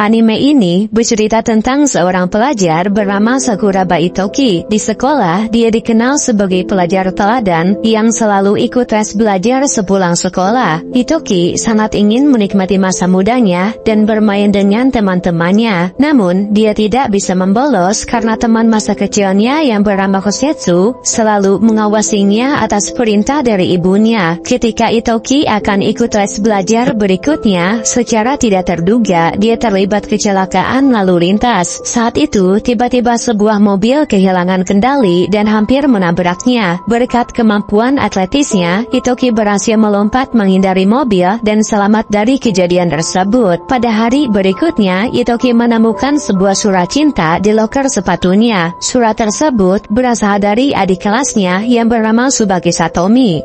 Anime ini bercerita tentang seorang pelajar bernama Sakuraba Itoki. Di sekolah, dia dikenal sebagai pelajar teladan yang selalu ikut tes belajar sepulang sekolah. Itoki sangat ingin menikmati masa mudanya dan bermain dengan teman-temannya. Namun, dia tidak bisa membolos karena teman masa kecilnya yang bernama Kosetsu selalu mengawasinya atas perintah dari ibunya. Ketika Itoki akan ikut tes belajar berikutnya, secara tidak terduga dia terlibat kecelakaan lalu lintas. Saat itu, tiba-tiba sebuah mobil kehilangan kendali dan hampir menabraknya. Berkat kemampuan atletisnya, Itoki berhasil melompat menghindari mobil dan selamat dari kejadian tersebut. Pada hari berikutnya, Itoki menemukan sebuah surat cinta di loker sepatunya. Surat tersebut berasal dari adik kelasnya yang bernama Tsubaki Satomi.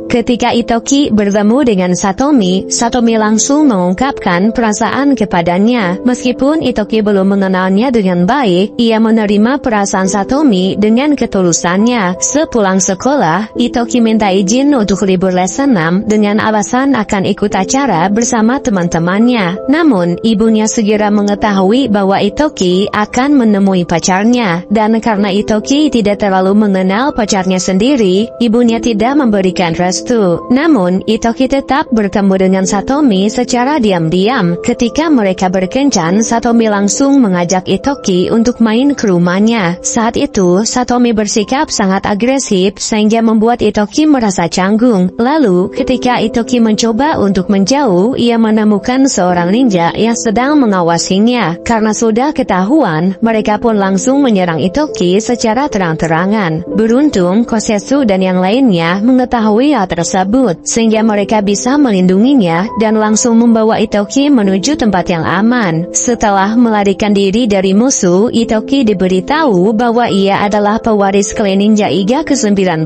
Ketika Itoki bertemu dengan Satomi, Satomi langsung mengungkapkan perasaan kepadanya. Meskipun Itoki belum mengenalnya dengan baik, ia menerima perasaan Satomi dengan ketulusannya. Sepulang sekolah, Itoki minta izin untuk libur les senam dengan alasan akan ikut acara bersama teman-temannya. Namun, ibunya segera mengetahui bahwa Itoki akan menemui pacarnya. Dan karena Itoki tidak terlalu mengenal pacarnya sendiri, ibunya tidak memberikan restu. Namun, Itoki tetap bertemu dengan Satomi secara diam-diam. Ketika mereka berkencan, Satomi langsung mengajak Itoki untuk main ke rumahnya. Saat itu, Satomi bersikap sangat agresif sehingga membuat Itoki merasa canggung. Lalu, ketika Itoki mencoba untuk menjauh, ia menemukan seorang ninja yang sedang mengawasinya. Karena sudah ketahuan, mereka pun langsung menyerang Itoki secara terang-terangan. Beruntung, Kosetsu dan yang lainnya mengetahui hal tersebut, sehingga mereka bisa melindunginya dan langsung membawa Itoki menuju tempat yang aman. Setelah melarikan diri dari musuh, Itoki diberitahu bahwa ia adalah pewaris klan ninja Iga ke-19.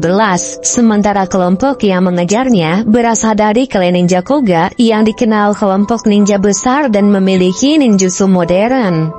Sementara kelompok yang mengejarnya berasal dari klan ninja Koga yang dikenal kelompok ninja besar dan memiliki ninjutsu modern.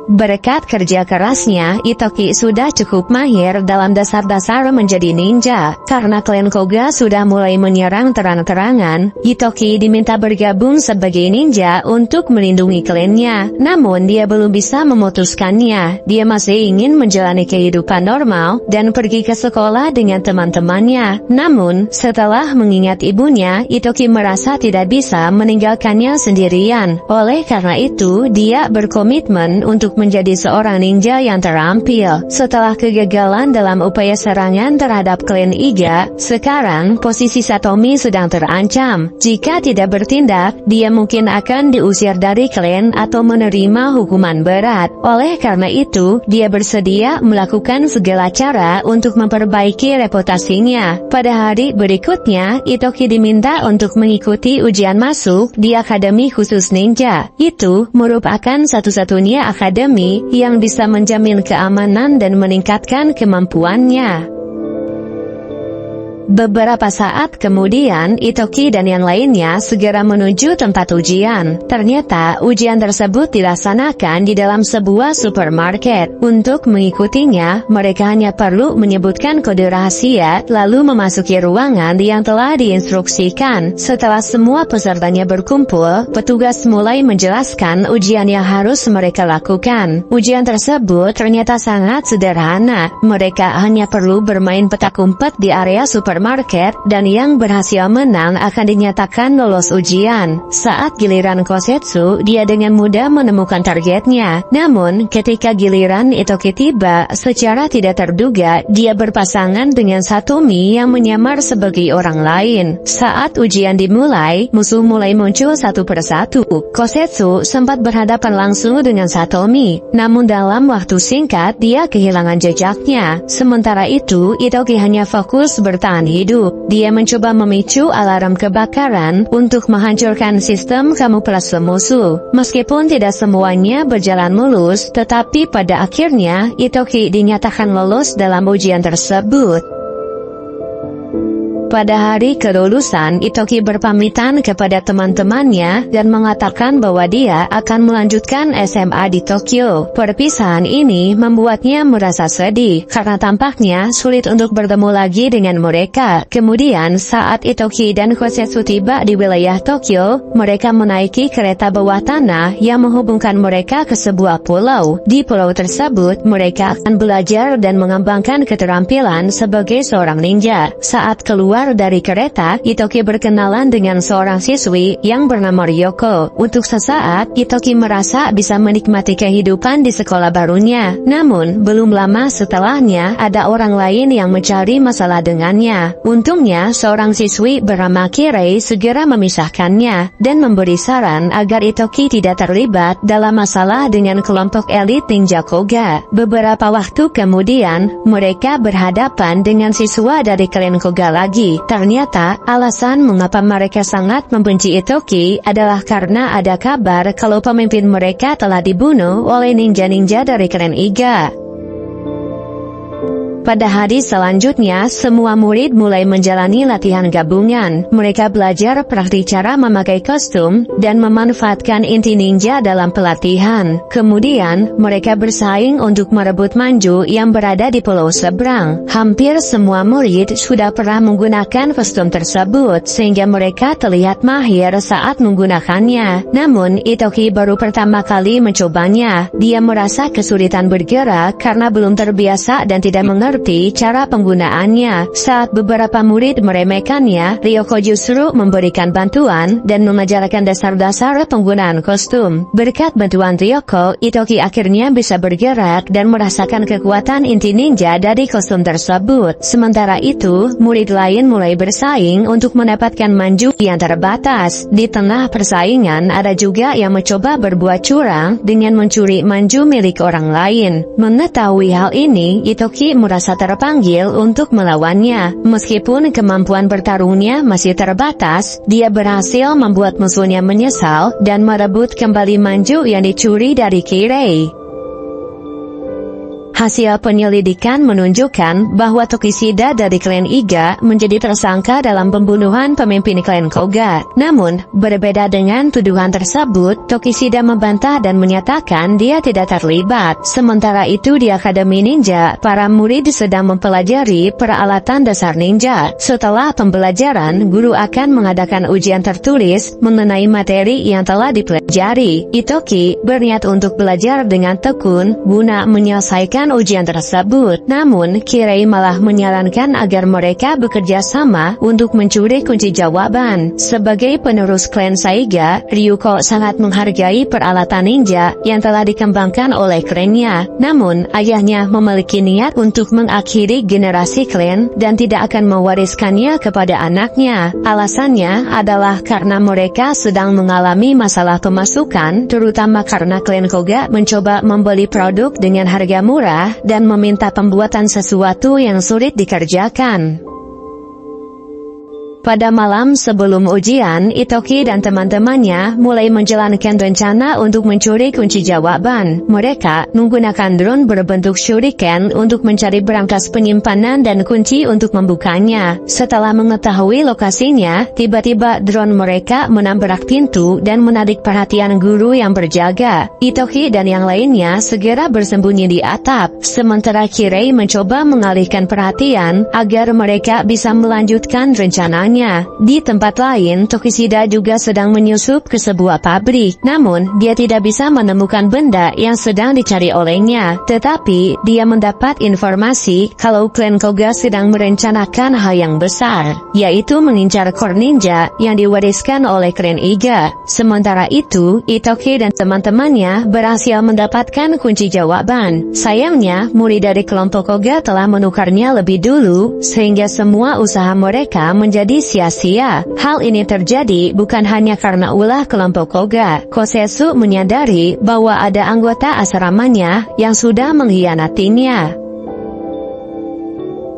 Berkat kerja kerasnya, Itoki sudah cukup mahir dalam dasar-dasar menjadi ninja. Karena klan Koga sudah mulai menyerang terang-terangan, Itoki diminta bergabung sebagai ninja untuk melindungi klannya. Namun dia belum bisa memutuskannya. Dia masih ingin menjalani kehidupan normal dan pergi ke sekolah dengan teman-temannya. Namun, setelah mengingat ibunya, Itoki merasa tidak bisa meninggalkannya sendirian. Oleh karena itu, dia berkomitmen untuk menjadi seorang ninja yang terampil. Setelah kegagalan dalam upaya serangan terhadap klan Iga, sekarang posisi Satomi sedang terancam. Jika tidak bertindak, dia mungkin akan diusir dari klan atau menerima hukuman berat. Oleh karena itu, dia bersedia melakukan segala cara untuk memperbaiki reputasinya. Pada hari berikutnya, Itoki diminta untuk mengikuti ujian masuk di Akademi Khusus Ninja. Itu merupakan satu-satunya akademi yang bisa menjamin keamanan dan meningkatkan kemampuannya. Beberapa saat kemudian, Itoki dan yang lainnya segera menuju tempat ujian. Ternyata, ujian tersebut dilaksanakan di dalam sebuah supermarket. Untuk mengikutinya, mereka hanya perlu menyebutkan kode rahasia, lalu memasuki ruangan yang telah diinstruksikan. Setelah semua pesertanya berkumpul, petugas mulai menjelaskan ujian yang harus mereka lakukan. Ujian tersebut ternyata sangat sederhana. Mereka hanya perlu bermain petak umpet di area supermarket, dan yang berhasil menang akan dinyatakan lolos ujian. Saat giliran Kosetsu, dia dengan mudah menemukan targetnya. Namun, ketika giliran Itoki tiba, secara tidak terduga, dia berpasangan dengan Satomi yang menyamar sebagai orang lain. Saat ujian dimulai, musuh mulai muncul satu persatu. Kosetsu sempat berhadapan langsung dengan Satomi. Namun dalam waktu singkat, dia kehilangan jejaknya. Sementara itu, Itoki hanya fokus bertahan hidup. Dia mencoba memicu alarm kebakaran untuk menghancurkan sistem kamuflase musuh. Meskipun tidak semuanya berjalan mulus, tetapi pada akhirnya Itoki dinyatakan lolos dalam ujian tersebut. Pada hari kelulusan, Itoki berpamitan kepada teman-temannya dan mengatakan bahwa dia akan melanjutkan SMA di Tokyo. Perpisahan ini membuatnya merasa sedih karena tampaknya sulit untuk bertemu lagi dengan mereka. Kemudian saat Itoki dan Kosetsu tiba di wilayah Tokyo, mereka menaiki kereta bawah tanah yang menghubungkan mereka ke sebuah pulau. Di pulau tersebut, mereka akan belajar dan mengembangkan keterampilan sebagai seorang ninja. Saat keluar dari kereta, Itoki berkenalan dengan seorang siswi yang bernama Ryoko. Untuk sesaat, Itoki merasa bisa menikmati kehidupan di sekolah barunya. Namun, belum lama setelahnya, ada orang lain yang mencari masalah dengannya. Untungnya, seorang siswi bernama Kirei segera memisahkannya, dan memberi saran agar Itoki tidak terlibat dalam masalah dengan kelompok elit ninja Koga. Beberapa waktu kemudian, mereka berhadapan dengan siswa dari klan Koga lagi. Ternyata, alasan mengapa mereka sangat membenci Itoki adalah karena ada kabar kalau pemimpin mereka telah dibunuh oleh ninja-ninja dari klan Iga. Pada hari selanjutnya, semua murid mulai menjalani latihan gabungan. Mereka belajar praktik cara memakai kostum dan memanfaatkan inti ninja dalam pelatihan. Kemudian, mereka bersaing untuk merebut manju yang berada di pulau seberang. Hampir semua murid sudah pernah menggunakan kostum tersebut, sehingga mereka terlihat mahir saat menggunakannya. Namun, Itoki baru pertama kali mencobanya. Dia merasa kesulitan bergerak karena belum terbiasa dan tidak mengerti cara penggunaannya. Saat beberapa murid meremehkannya, Ryoko justru memberikan bantuan dan mengajarkan dasar-dasar penggunaan kostum. Berkat bantuan Ryoko, Itoki akhirnya bisa bergerak dan merasakan kekuatan inti ninja dari kostum tersebut. Sementara itu, murid lain mulai bersaing untuk mendapatkan manju yang terbatas. Di tengah persaingan, ada juga yang mencoba berbuat curang dengan mencuri manju milik orang lain. Mengetahui hal ini, Itoki merasa terpanggil untuk melawannya. Meskipun kemampuan bertarungnya masih terbatas, dia berhasil membuat musuhnya menyesal dan merebut kembali manju yang dicuri dari Kirei. Hasil penyelidikan menunjukkan bahwa Tokishida dari klan Iga menjadi tersangka dalam pembunuhan pemimpin klan Koga. Namun, berbeda dengan tuduhan tersebut, Tokishida membantah dan menyatakan dia tidak terlibat. Sementara itu di Akademi Ninja, para murid sedang mempelajari peralatan dasar ninja. Setelah pembelajaran, guru akan mengadakan ujian tertulis mengenai materi yang telah dipelajari. Itoki berniat untuk belajar dengan tekun guna menyelesaikan ujian tersebut. Namun, Kirei malah menyarankan agar mereka bekerja sama untuk mencuri kunci jawaban. Sebagai penerus klan Saiga, Ryuko sangat menghargai peralatan ninja yang telah dikembangkan oleh klannya. Namun, ayahnya memiliki niat untuk mengakhiri generasi klan dan tidak akan mewariskannya kepada anaknya. Alasannya adalah karena mereka sedang mengalami masalah pemasukan, terutama karena klan Koga mencoba membeli produk dengan harga murah dan meminta pembuatan sesuatu yang sulit dikerjakan. Pada malam sebelum ujian, Itoki dan teman-temannya mulai menjalankan rencana untuk mencuri kunci jawaban. Mereka menggunakan drone berbentuk shuriken untuk mencari berangkas penyimpanan dan kunci untuk membukanya. Setelah mengetahui lokasinya, tiba-tiba drone mereka menabrak pintu dan menarik perhatian guru yang berjaga. Itoki dan yang lainnya segera bersembunyi di atap, sementara Kirei mencoba mengalihkan perhatian agar mereka bisa melanjutkan rencananya. Di tempat lain, Tokishida juga sedang menyusup ke sebuah pabrik. Namun, dia tidak bisa menemukan benda yang sedang dicari olehnya. Tetapi, dia mendapat informasi kalau klan Koga sedang merencanakan hal yang besar, yaitu mengincar core ninja yang diwariskan oleh klan Iga. Sementara itu, Itoki dan teman-temannya berhasil mendapatkan kunci jawaban. Sayangnya, murid dari kelompok Koga telah menukarnya lebih dulu, sehingga semua usaha mereka menjadi sia-sia. Hal ini terjadi bukan hanya karena ulah kelompok Koga. Kosetsu menyadari bahwa ada anggota asramanya yang sudah mengkhianatinya.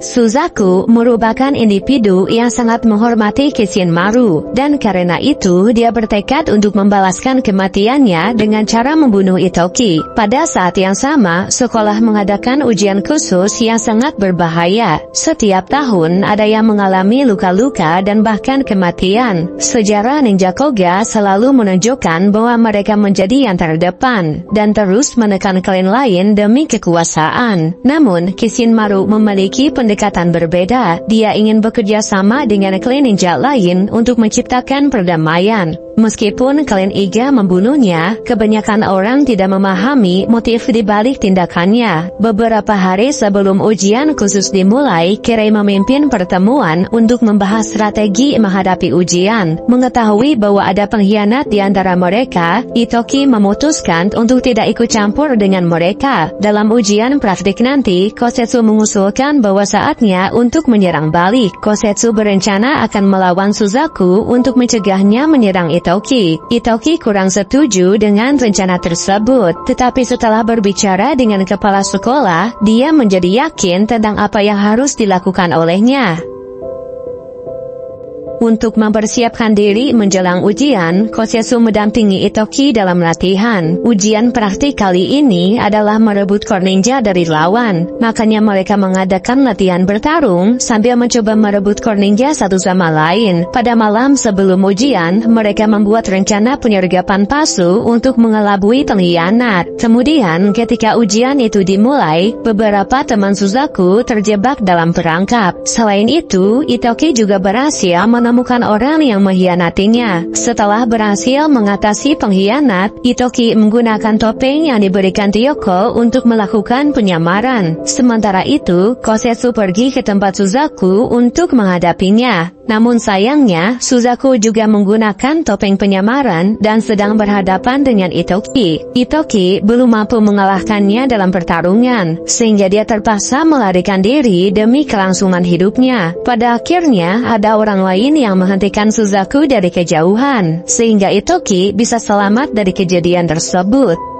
Suzaku merupakan individu yang sangat menghormati Kishinmaru, dan karena itu dia bertekad untuk membalaskan kematiannya dengan cara membunuh Itoki. Pada saat yang sama, sekolah mengadakan ujian khusus yang sangat berbahaya. Setiap tahun ada yang mengalami luka-luka dan bahkan kematian. Sejarah Ninja Koga selalu menunjukkan bahwa mereka menjadi yang terdepan dan terus menekan klan lain demi kekuasaan. Namun, Kishinmaru memiliki pendekatan berbeda. Dia ingin bekerja sama dengan klan ninja lain untuk menciptakan perdamaian. Meskipun klan Iga membunuhnya, kebanyakan orang tidak memahami motif di balik tindakannya. Beberapa hari sebelum ujian khusus dimulai, Kirei memimpin pertemuan untuk membahas strategi menghadapi ujian. Mengetahui bahwa ada pengkhianat di antara mereka, Itoki memutuskan untuk tidak ikut campur dengan mereka. Dalam ujian praktik nanti, Kosetsu mengusulkan bahwa saatnya untuk menyerang balik. Kosetsu berencana akan melawan Suzaku untuk mencegahnya menyerang Itoki. Itoki kurang setuju dengan rencana tersebut, tetapi setelah berbicara dengan kepala sekolah, dia menjadi yakin tentang apa yang harus dilakukan olehnya. Untuk mempersiapkan diri menjelang ujian, Kosetsu mendampingi Itoki dalam latihan. Ujian praktik kali ini adalah merebut core ninja dari lawan, makanya mereka mengadakan latihan bertarung sambil mencoba merebut core ninja satu sama lain. Pada malam sebelum ujian, mereka membuat rencana penyergapan palsu untuk mengelabui pengkhianat. Kemudian ketika ujian itu dimulai, beberapa teman Suzaku terjebak dalam perangkap. Selain itu, Itoki juga berhasil menemukan orang yang mengkhianatinya. Setelah berhasil mengatasi pengkhianat, Itoki menggunakan topeng yang diberikan Ryoko untuk melakukan penyamaran. Sementara itu, Kosetsu pergi ke tempat Suzaku untuk menghadapinya. Namun sayangnya, Suzaku juga menggunakan topeng penyamaran dan sedang berhadapan dengan Itoki. Itoki belum mampu mengalahkannya dalam pertarungan, sehingga dia terpaksa melarikan diri demi kelangsungan hidupnya. Pada akhirnya, ada orang lain yang menghentikan Suzaku dari kejauhan, sehingga Itoki bisa selamat dari kejadian tersebut.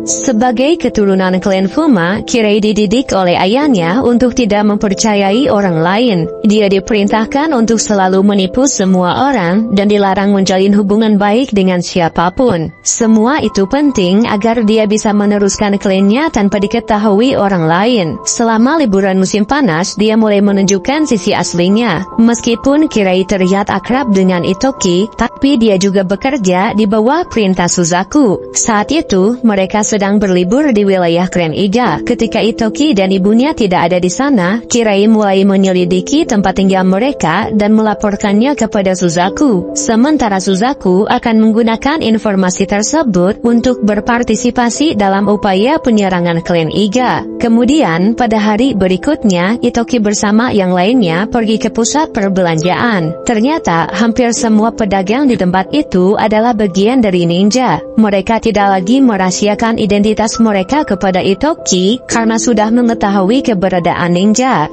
Sebagai keturunan klan Fuma, Kirei dididik oleh ayahnya untuk tidak mempercayai orang lain. Dia diperintahkan untuk selalu menipu semua orang dan dilarang menjalin hubungan baik dengan siapapun. Semua itu penting agar dia bisa meneruskan klannya tanpa diketahui orang lain. Selama liburan musim panas, dia mulai menunjukkan sisi aslinya. Meskipun Kirei terlihat akrab dengan Itoki, tapi dia juga bekerja di bawah perintah Suzaku. Saat itu, mereka sedang berlibur di wilayah klan Iga. Ketika Itoki dan ibunya tidak ada di sana, Kirei mulai menyelidiki tempat tinggal mereka dan melaporkannya kepada Suzaku. Sementara Suzaku akan menggunakan informasi tersebut untuk berpartisipasi dalam upaya penyerangan klan Iga. Kemudian, pada hari berikutnya, Itoki bersama yang lainnya pergi ke pusat perbelanjaan. Ternyata, hampir semua pedagang di tempat itu adalah bagian dari ninja. Mereka tidak lagi merahasiakan identitas mereka kepada Itoki karena sudah mengetahui keberadaan ninja.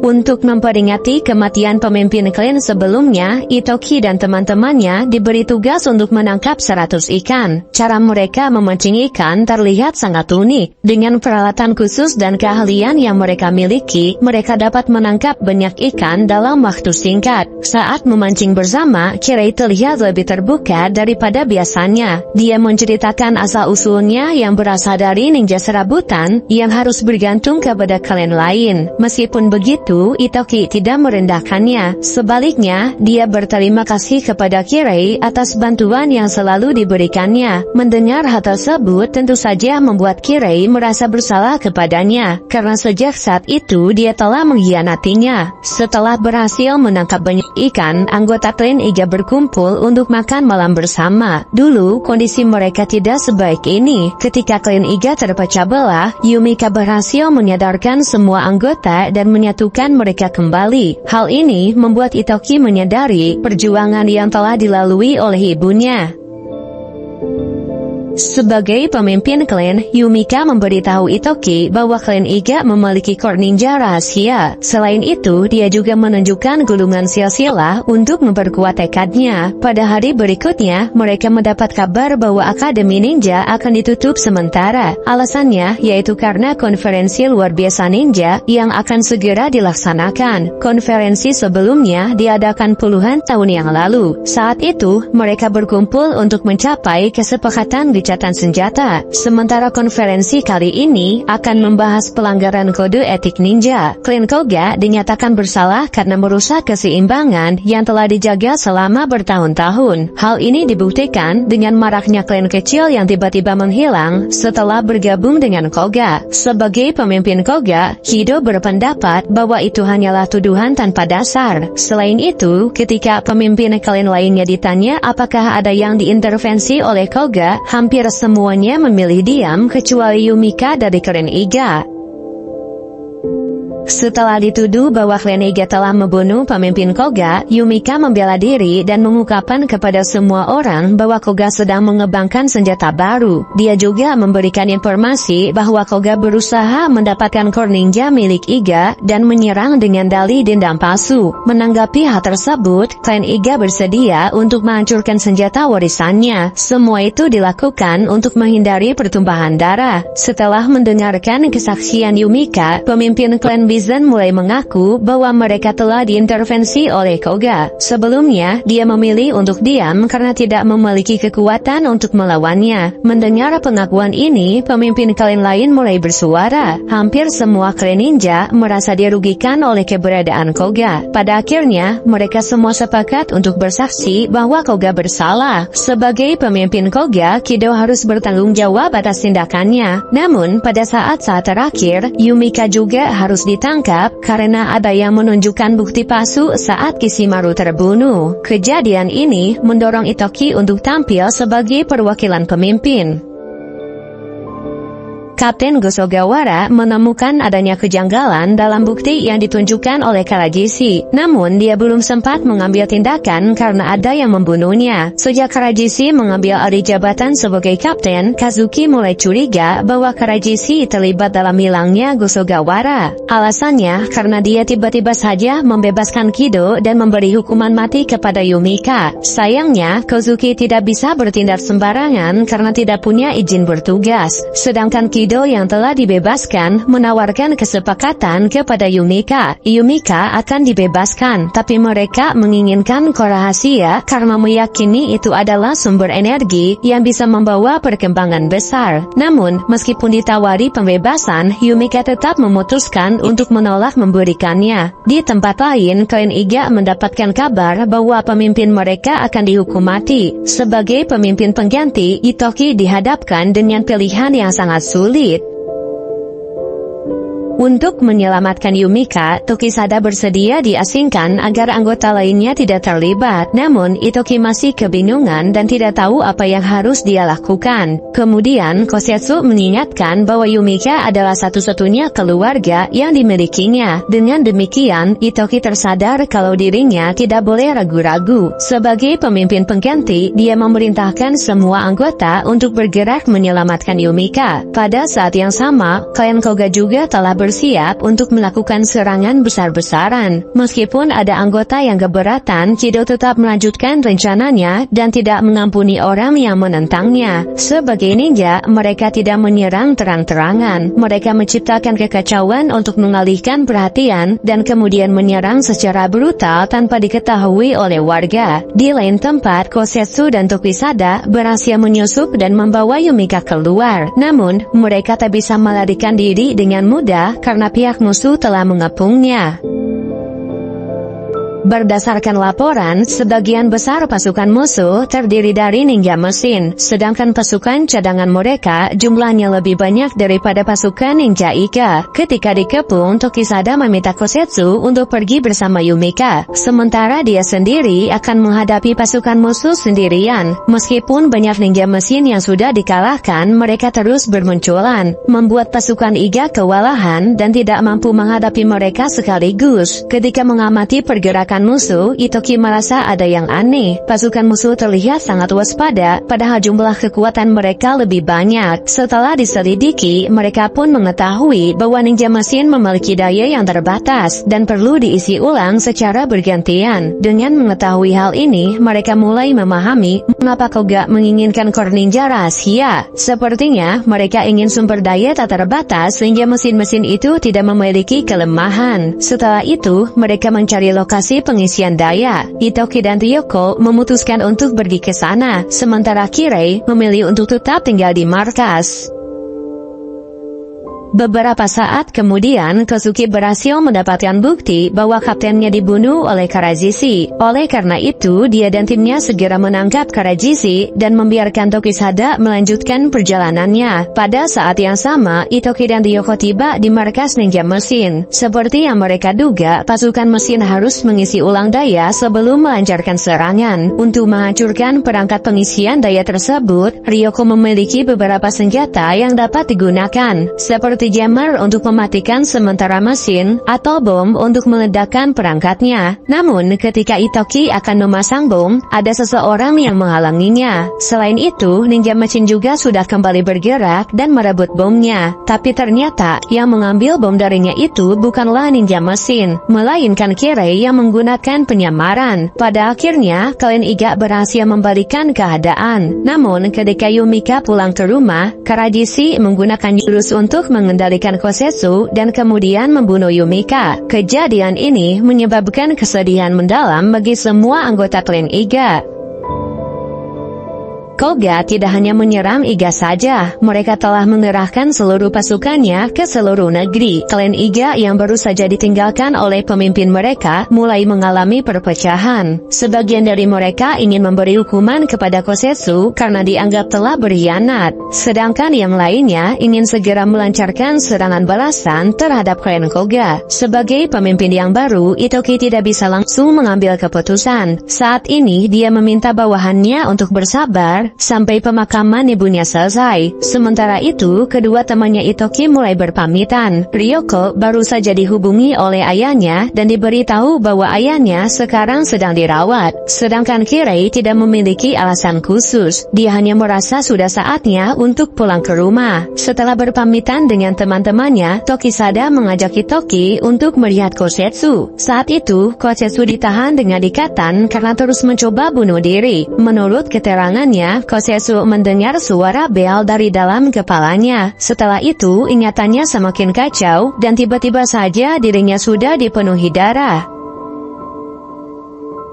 Untuk memperingati kematian pemimpin klan sebelumnya, Itoki dan teman-temannya diberi tugas untuk menangkap 100 ikan. Cara mereka memancing ikan terlihat sangat unik. Dengan peralatan khusus dan keahlian yang mereka miliki, mereka dapat menangkap banyak ikan dalam waktu singkat. Saat memancing bersama, Kirei terlihat lebih terbuka daripada biasanya. Dia menceritakan asal-usulnya yang berasal dari ninja serabutan yang harus bergantung kepada klan lain. Meskipun begitu, Itoki tidak merendahkannya. Sebaliknya, dia berterima kasih kepada Kirei atas bantuan yang selalu diberikannya. Mendengar hal tersebut tentu saja membuat Kirei merasa bersalah kepadanya, karena sejak saat itu dia telah mengkhianatinya. Setelah berhasil menangkap banyak ikan, anggota klan Iga berkumpul untuk makan malam bersama. Dulu, kondisi mereka tidak sebaik ini. Ketika klan Iga terpecah belah, Yumika berhasil menyadarkan semua anggota dan menyatukan mereka kembali. Hal ini membuat Itoki menyadari perjuangan yang telah dilalui oleh ibunya. Sebagai pemimpin klan, Yumika memberitahu Itoki bahwa klan Iga memiliki core ninja rahasia. Selain itu, dia juga menunjukkan gulungan silsilah untuk memperkuat tekadnya. Pada hari berikutnya, mereka mendapat kabar bahwa Akademi Ninja akan ditutup sementara. Alasannya, yaitu karena konferensi luar biasa ninja yang akan segera dilaksanakan. Konferensi sebelumnya diadakan puluhan tahun yang lalu. Saat itu, mereka berkumpul untuk mencapai kesepakatan gencatan senjata. Sementara konferensi kali ini akan membahas pelanggaran kode etik ninja. Klan Koga dinyatakan bersalah karena merusak keseimbangan yang telah dijaga selama bertahun-tahun. Hal ini dibuktikan dengan maraknya klan kecil yang tiba-tiba menghilang setelah bergabung dengan Koga. Sebagai pemimpin Koga, Kido berpendapat bahwa itu hanyalah tuduhan tanpa dasar. Selain itu, ketika pemimpin klan lainnya ditanya apakah ada yang diintervensi oleh Koga, hampir semuanya memilih diam kecuali Yumika dari klan Iga. Setelah dituduh bahwa klan Iga telah membunuh pemimpin Koga, Yumika membela diri dan mengungkapkan kepada semua orang bahwa Koga sedang mengembangkan senjata baru. Dia juga memberikan informasi bahwa Koga berusaha mendapatkan core ninja milik Iga dan menyerang dengan dalih dendam palsu. Menanggapi hal tersebut, klan Iga bersedia untuk menghancurkan senjata warisannya. Semua itu dilakukan untuk menghindari pertumpahan darah. Setelah mendengarkan kesaksian Yumika, pemimpin klan Bizan mulai mengaku bahwa mereka telah diintervensi oleh Koga. Sebelumnya, dia memilih untuk diam karena tidak memiliki kekuatan untuk melawannya. Mendengar pengakuan ini, pemimpin klan lain mulai bersuara. Hampir semua klan ninja merasa dirugikan oleh keberadaan Koga. Pada akhirnya, mereka semua sepakat untuk bersaksi bahwa Koga bersalah. Sebagai pemimpin Koga, Kido harus bertanggung jawab atas tindakannya. Namun, pada saat-saat terakhir, Yumika juga harus ditangkap karena ada yang menunjukkan bukti palsu saat Kishimaru terbunuh. Kejadian ini mendorong Itoki untuk tampil sebagai perwakilan pemimpin. Kapten Gosogawara menemukan adanya kejanggalan dalam bukti yang ditunjukkan oleh Karajishi. Namun, dia belum sempat mengambil tindakan karena ada yang membunuhnya. Sejak Karajishi mengambil alih jabatan sebagai kapten, Kazuki mulai curiga bahwa Karajishi terlibat dalam hilangnya Gosogawara. Alasannya karena dia tiba-tiba saja membebaskan Kido dan memberi hukuman mati kepada Yumika. Sayangnya, Kazuki tidak bisa bertindak sembarangan karena tidak punya izin bertugas. Sedangkan Kido yang telah dibebaskan menawarkan kesepakatan kepada Yumika. Yumika akan dibebaskan, tapi mereka menginginkan core rahasia karena meyakini itu adalah sumber energi yang bisa membawa perkembangan besar. Namun, meskipun ditawari pembebasan, Yumika tetap memutuskan untuk menolak memberikannya. Di tempat lain, klan Iga mendapatkan kabar bahwa pemimpin mereka akan dihukum mati. Sebagai pemimpin pengganti, Itoki dihadapkan dengan pilihan yang sangat sulit. Untuk menyelamatkan Yumika, Tokisada bersedia diasingkan agar anggota lainnya tidak terlibat. Namun, Itoki masih kebingungan dan tidak tahu apa yang harus dia lakukan. Kemudian, Kosetsu mengingatkan bahwa Yumika adalah satu-satunya keluarga yang dimilikinya. Dengan demikian, Itoki tersadar kalau dirinya tidak boleh ragu-ragu. Sebagai pemimpin pengganti, dia memerintahkan semua anggota untuk bergerak menyelamatkan Yumika. Pada saat yang sama, klan Koga juga telah bersiap untuk melakukan serangan besar-besaran. Meskipun ada anggota yang keberatan, Kido tetap melanjutkan rencananya dan tidak mengampuni orang yang menentangnya. Sebagai ninja, mereka tidak menyerang terang-terangan. Mereka menciptakan kekacauan untuk mengalihkan perhatian dan kemudian menyerang secara brutal tanpa diketahui oleh warga. Di lain tempat, Kosetsu dan Tokisada berhasil menyusup dan membawa Yumika keluar. Namun, mereka tak bisa melarikan diri dengan mudah karena pihak musuh telah mengepungnya. Berdasarkan laporan, sebagian besar pasukan musuh terdiri dari ninja mesin, sedangkan pasukan cadangan mereka jumlahnya lebih banyak daripada pasukan ninja Iga. Ketika dikepung, Tokisada meminta Kosetsu untuk pergi bersama Yumika, sementara dia sendiri akan menghadapi pasukan musuh sendirian. Meskipun banyak ninja mesin yang sudah dikalahkan, mereka terus bermunculan, membuat pasukan Iga kewalahan dan tidak mampu menghadapi mereka sekaligus. Ketika mengamati pergerakan pasukan musuh, Itoki merasa ada yang aneh. Pasukan musuh terlihat sangat waspada, padahal jumlah kekuatan mereka lebih banyak. Setelah diselidiki, mereka pun mengetahui bahwa ninja mesin memiliki daya yang terbatas dan perlu diisi ulang secara bergantian. Dengan mengetahui hal ini, mereka mulai memahami mengapa Koga menginginkan core ninja rahasia. Sepertinya mereka ingin sumber daya tak terbatas sehingga mesin-mesin itu tidak memiliki kelemahan. Setelah itu, mereka mencari lokasi pengisian daya. Itoki dan Ryoko memutuskan untuk pergi ke sana, sementara Kirei memilih untuk tetap tinggal di markas. Beberapa saat kemudian, Kosuke berhasil mendapatkan bukti bahwa kaptennya dibunuh oleh Karajishi. Oleh karena itu, dia dan timnya segera menangkap Karajishi dan membiarkan Tokisada melanjutkan perjalanannya. Pada saat yang sama, Itoki dan Ryoko tiba di markas ninja mesin. Seperti yang mereka duga, pasukan mesin harus mengisi ulang daya sebelum melancarkan serangan. Untuk menghancurkan perangkat pengisian daya tersebut, Ryoko memiliki beberapa senjata yang dapat digunakan, seperti jammer untuk mematikan sementara mesin, atau bom untuk meledakkan perangkatnya. Namun, ketika Itoki akan memasang bom, ada seseorang yang menghalanginya. Selain itu, ninja mesin juga sudah kembali bergerak dan merebut bomnya. Tapi ternyata, yang mengambil bom darinya itu bukanlah ninja mesin, melainkan Kirei yang menggunakan penyamaran. Pada akhirnya, Clan Iga berhasil membalikan keadaan. Namun, ketika Yumika pulang ke rumah, Karajishi menggunakan jurus untuk mengendalikan Kosetsu dan kemudian membunuh Yumika. Kejadian ini menyebabkan kesedihan mendalam bagi semua anggota Clan Iga. Koga tidak hanya menyerang Iga saja, mereka telah mengerahkan seluruh pasukannya ke seluruh negeri. Klan Iga yang baru saja ditinggalkan oleh pemimpin mereka mulai mengalami perpecahan. Sebagian dari mereka ingin memberi hukuman kepada Kosetsu karena dianggap telah berkhianat, sedangkan yang lainnya ingin segera melancarkan serangan balasan terhadap klan Koga. Sebagai pemimpin yang baru, Itoki tidak bisa langsung mengambil keputusan. Saat ini dia meminta bawahannya untuk bersabar sampai pemakaman ibunya selesai. Sementara itu, kedua temannya Itoki mulai berpamitan. Ryoko baru saja dihubungi oleh ayahnya dan diberitahu bahwa ayahnya sekarang sedang dirawat. Sedangkan Kirei tidak memiliki alasan khusus. Dia hanya merasa sudah saatnya untuk pulang ke rumah. Setelah berpamitan dengan teman-temannya, Tokisada mengajak Itoki untuk melihat Kosetsu. Saat itu, Kosetsu ditahan dengan ikatan karena terus mencoba bunuh diri. Menurut keterangannya, Kosetsu mendengar suara bel dari dalam kepalanya. Setelah itu, ingatannya semakin kacau, dan tiba-tiba saja dirinya sudah dipenuhi darah.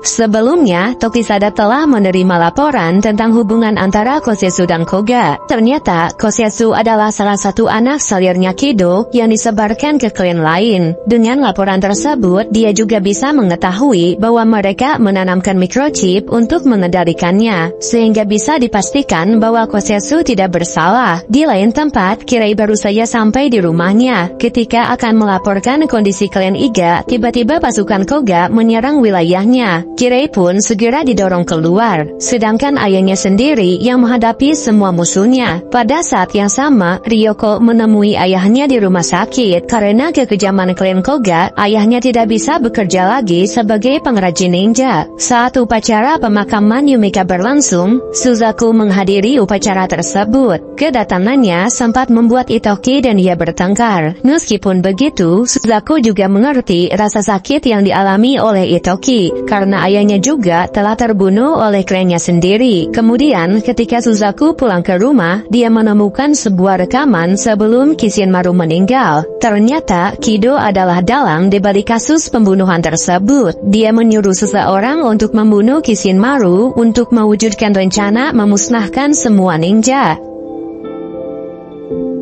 Sebelumnya, Tokisada telah menerima laporan tentang hubungan antara Kosetsu dan Koga. Ternyata, Kosetsu adalah salah satu anak salirnya Kido yang disebarkan ke klan lain. Dengan laporan tersebut, dia juga bisa mengetahui bahwa mereka menanamkan microchip untuk mengendalikannya, sehingga bisa dipastikan bahwa Kosetsu tidak bersalah. Di lain tempat, Kirei baru saja sampai di rumahnya. Ketika akan melaporkan kondisi klan Iga, tiba-tiba pasukan Koga menyerang wilayahnya. Kirei pun segera didorong keluar, sedangkan ayahnya sendiri yang menghadapi semua musuhnya. Pada saat yang sama, Ryoko menemui ayahnya di rumah sakit. Karena kekejaman klan Koga, ayahnya tidak bisa bekerja lagi sebagai pengrajin ninja. Saat upacara pemakaman Yumika berlangsung, Suzaku menghadiri upacara tersebut. Kedatangannya sempat membuat Itoki dan ia bertengkar. Meskipun begitu, Suzaku juga mengerti rasa sakit yang dialami oleh Itoki, karena ayahnya juga telah terbunuh oleh klannya sendiri. Kemudian ketika Suzaku pulang ke rumah, dia menemukan sebuah rekaman sebelum Kishinmaru meninggal. Ternyata Kido adalah dalang di balik kasus pembunuhan tersebut. Dia menyuruh seseorang untuk membunuh Kishinmaru untuk mewujudkan rencana memusnahkan semua ninja.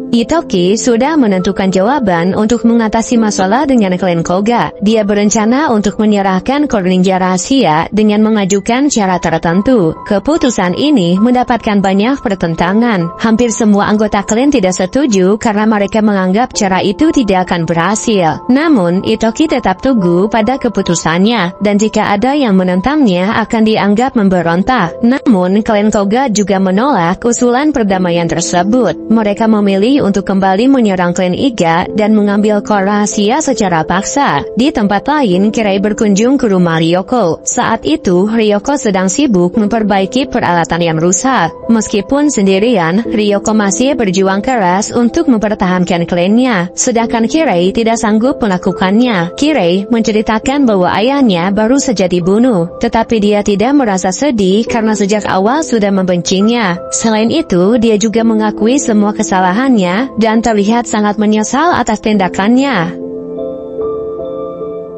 Itoki sudah menentukan jawaban untuk mengatasi masalah dengan klan Koga. Dia berencana untuk menyerahkan core ninja rahasia dengan mengajukan syarat tertentu. Keputusan ini mendapatkan banyak pertentangan. Hampir semua anggota klan tidak setuju karena mereka menganggap cara itu tidak akan berhasil. Namun, Itoki tetap teguh pada keputusannya, dan jika ada yang menentangnya akan dianggap memberontak. Namun, klan Koga juga menolak usulan perdamaian tersebut. Mereka memilih Itoki untuk kembali menyerang klan Iga dan mengambil core rahasia secara paksa. Di tempat lain, Kirei berkunjung ke rumah Ryoko. Saat itu, Ryoko sedang sibuk memperbaiki peralatan yang rusak. Meskipun sendirian, Ryoko masih berjuang keras untuk mempertahankan klannya. Sedangkan Kirei tidak sanggup melakukannya. Kirei menceritakan bahwa ayahnya baru saja dibunuh, tetapi dia tidak merasa sedih karena sejak awal sudah membencinya. Selain itu, dia juga mengakui semua kesalahannya dan terlihat sangat menyesal atas tindakannya.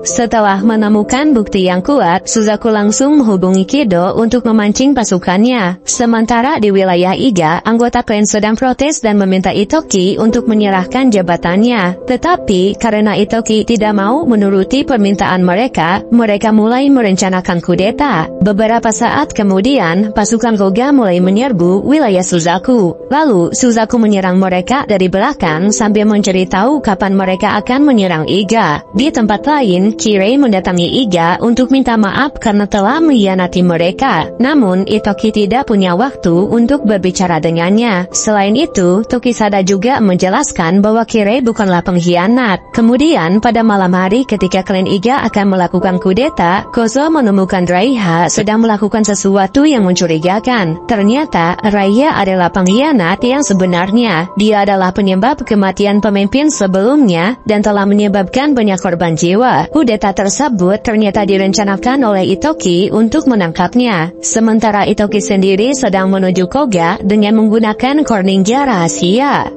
Setelah menemukan bukti yang kuat, Suzaku langsung menghubungi Kido untuk memancing pasukannya. Sementara di wilayah Iga, anggota klan sedang protes dan meminta Itoki untuk menyerahkan jabatannya. Tetapi, karena Itoki tidak mau menuruti permintaan mereka mulai merencanakan kudeta. Beberapa saat kemudian, pasukan Koga mulai menyerbu wilayah Suzaku. Lalu, Suzaku menyerang mereka dari belakang sambil mencari tahu kapan mereka akan menyerang Iga. Di tempat lain, Kirei mendatangi Iga untuk minta maaf karena telah mengkhianati mereka. Namun, Itoki tidak punya waktu untuk berbicara dengannya. Selain itu, Tokisada juga menjelaskan bahwa Kirei bukanlah pengkhianat. Kemudian, pada malam hari ketika klan Iga akan melakukan kudeta, Kozo menemukan Raiha sedang melakukan sesuatu yang mencurigakan. Ternyata, Raiha adalah pengkhianat yang sebenarnya. Dia adalah penyebab kematian pemimpin sebelumnya dan telah menyebabkan banyak korban jiwa. Kudeta tersebut ternyata direncanakan oleh Itoki untuk menangkapnya. Sementara Itoki sendiri sedang menuju Koga dengan menggunakan core ninja rahasia.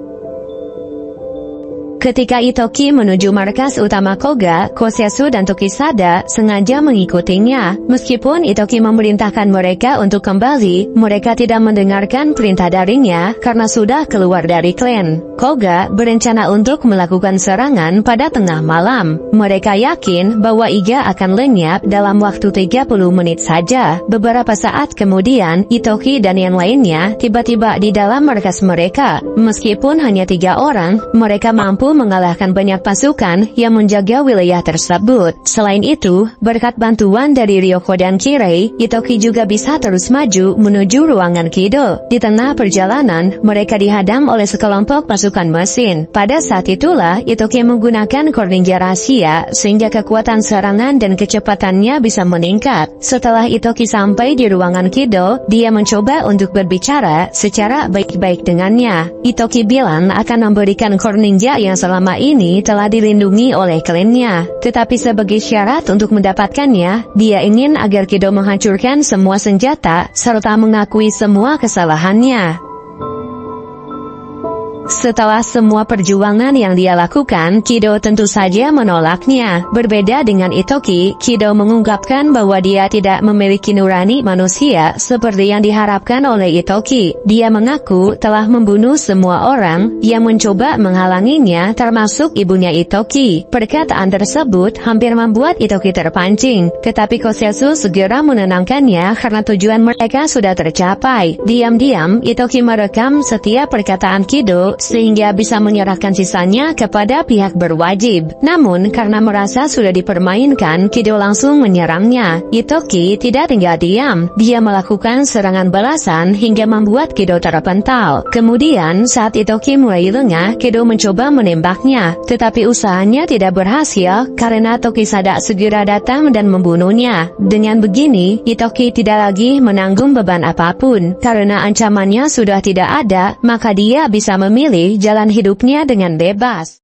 Ketika Itoki menuju markas utama Koga, Kosyasu dan Tokisada sengaja mengikutinya. Meskipun Itoki memerintahkan mereka untuk kembali, mereka tidak mendengarkan perintah darinya karena sudah keluar dari klan. Koga berencana untuk melakukan serangan pada tengah malam. Mereka yakin bahwa Iga akan lenyap dalam waktu 30 menit saja. Beberapa saat kemudian, Itoki dan yang lainnya tiba-tiba di dalam markas mereka. Meskipun hanya 3 orang, mereka mampu mengalahkan banyak pasukan yang menjaga wilayah tersebut. Selain itu, berkat bantuan dari Ryoko dan Kirei, Itoki juga bisa terus maju menuju ruangan Kido. Di tengah perjalanan, mereka dihadang oleh sekelompok pasukan mesin. Pada saat itulah, Itoki menggunakan core ninja rahasia sehingga kekuatan serangan dan kecepatannya bisa meningkat. Setelah Itoki sampai di ruangan Kido, dia mencoba untuk berbicara secara baik-baik dengannya. Itoki bilang akan memberikan core ninja yang selama ini telah dilindungi oleh klannya. Tetapi sebagai syarat untuk mendapatkannya, dia ingin agar Kido menghancurkan semua senjata, serta mengakui semua kesalahannya. Setelah semua perjuangan yang dia lakukan, Kido tentu saja menolaknya. Berbeda dengan Itoki, Kido mengungkapkan bahwa dia tidak memiliki nurani manusia seperti yang diharapkan oleh Itoki. Dia mengaku telah membunuh semua orang yang mencoba menghalanginya, termasuk ibunya Itoki. Perkataan tersebut hampir membuat Itoki terpancing, tetapi Kosyasu segera menenangkannya karena tujuan mereka sudah tercapai. Diam-diam, Itoki merekam setiap perkataan Kido sehingga bisa menyerahkan sisanya kepada pihak berwajib. Namun, karena merasa sudah dipermainkan, Kido langsung menyerangnya. Itoki tidak tinggal diam. Dia melakukan serangan balasan hingga membuat Kido terpental. Kemudian, saat Itoki mulai lengah, Kido mencoba menembaknya. Tetapi usahanya tidak berhasil karena Tokisada segera datang dan membunuhnya. Dengan begini, Itoki tidak lagi menanggung beban apapun. Karena ancamannya sudah tidak ada, maka dia bisa memilih jalan hidupnya dengan bebas.